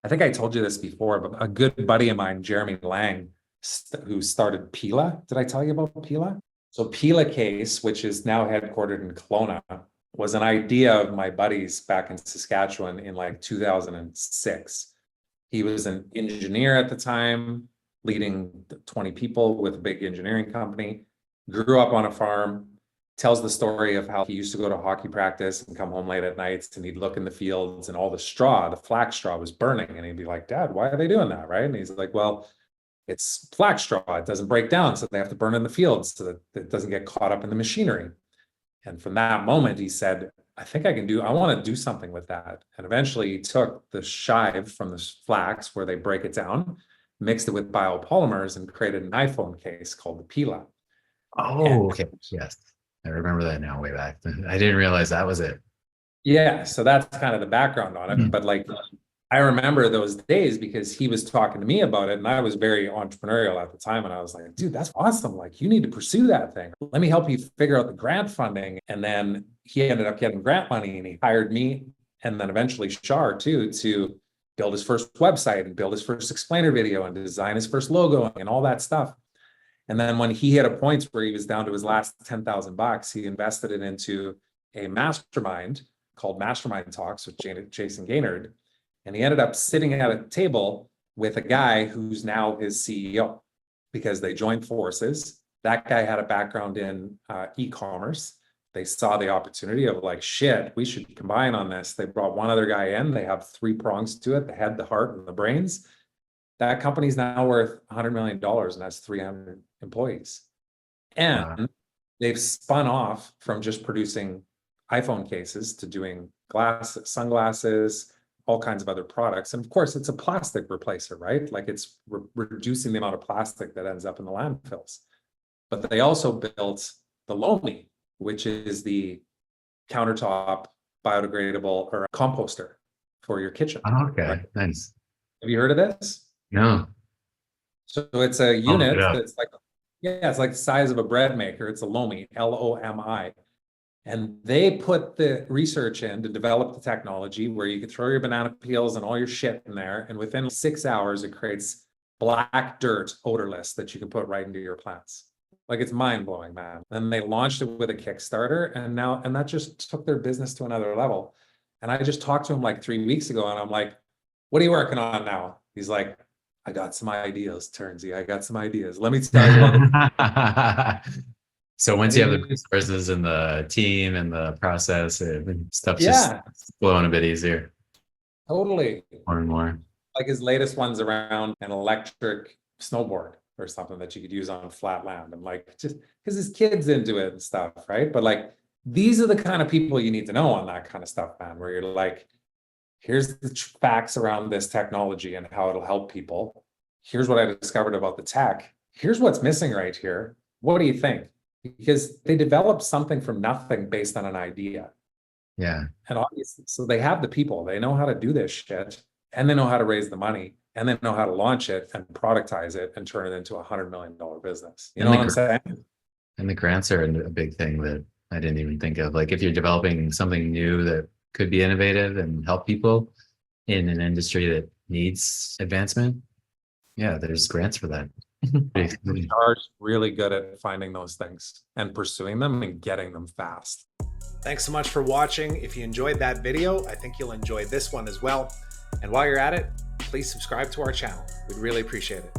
I think I told you this before, but a good buddy of mine, Jeremy Lang, who started Pela. Did I tell you about Pela? So Pela Case, which is now headquartered in Kelowna, was an idea of my buddy's back in Saskatchewan in like 2006. He was an engineer at the time, leading 20 people with a big engineering company, grew up on a farm, tells the story of how he used to go to hockey practice and come home late at nights and he'd look in the fields and all the straw, the flax straw was burning. And he'd be like, Dad, why are they doing that? Right. And he's like, well, it's flax straw. It doesn't break down. So they have to burn in the fields so that it doesn't get caught up in the machinery. And from that moment, he said, I want to do something with that. And eventually he took the shive from the flax where they break it down, mixed it with biopolymers and created an iPhone case called the Pela. And Oh, okay. Yes. I remember that now way back. I didn't realize that was it. yeah, so that's kind of the background on it. Hmm. But like, I remember those days because he was talking to me about it and I was very entrepreneurial at the time. And I was like, dude, that's awesome. Like, you need to pursue that thing. Let me help you figure out the grant funding. And then he ended up getting grant money and he hired me and then eventually Shar too, to build his first website and build his first explainer video and design his first logo and all that stuff. And then when he hit a point where he was down to his last 10,000 bucks, he invested it into a mastermind called Mastermind Talks with Jason Gaynard. And he ended up sitting at a table with a guy who's now his CEO because they joined forces. That guy had a background in e-commerce. They saw the opportunity of like, shit, we should combine on this. They brought one other guy in. They have three prongs to it, the head, the heart, and the brains. That company's now worth $100 million and has 300 employees. Wow. And they've spun off from just producing iPhone cases to doing sunglasses, all kinds of other products. And of course, it's a plastic replacer, right? Like it's reducing the amount of plastic that ends up in the landfills. But they also built the Lomi, which is the countertop biodegradable or composter for your kitchen, right? Okay. Nice. Have you heard of this? No. So it's a I'll look it unit up. that's like, yeah, it's like the size of a bread maker. It's a Lomi, Lomi. And they put the research in to develop the technology where you can throw your banana peels and all your shit in there. And within 6 hours, it creates black dirt, odorless, that you can put right into your plants. Like it's mind blowing, man. And they launched it with a Kickstarter and that just took their business to another level. And I just talked to him like 3 weeks ago and I'm like, what are you working on now? He's like, I got some ideas, Turnsy. I got some ideas. Let me tell you about it. So And once you have the he, resources and the team and the process, stuff just yeah, flowing a bit easier, totally. more and more. Like his latest one's around an electric snowboard or something that you could use on flat land. And like, just because his kid's into it and stuff, right? But like, these are the kind of people you need to know on that kind of stuff, man, where you're like, here's the facts around this technology and how it'll help people. Here's what I discovered about the tech. Here's what's missing right here. What do you think? Because they developed something from nothing based on an idea. Yeah. And obviously, so they have the people, they know how to do this shit, and they know how to raise the money, and they know how to launch it and productize it and turn it into $100 million business. You know And what I'm saying? the grants are a big thing that I didn't even think of. Like if you're developing something new that could be innovative and help people in an industry that needs advancement, yeah, there's grants for that. Pretty exciting. Are really good at finding those things and pursuing them and getting them fast. Thanks so much for watching. If you enjoyed that video, I think you'll enjoy this one as well. And while you're at it, please subscribe to our channel. We'd really appreciate it.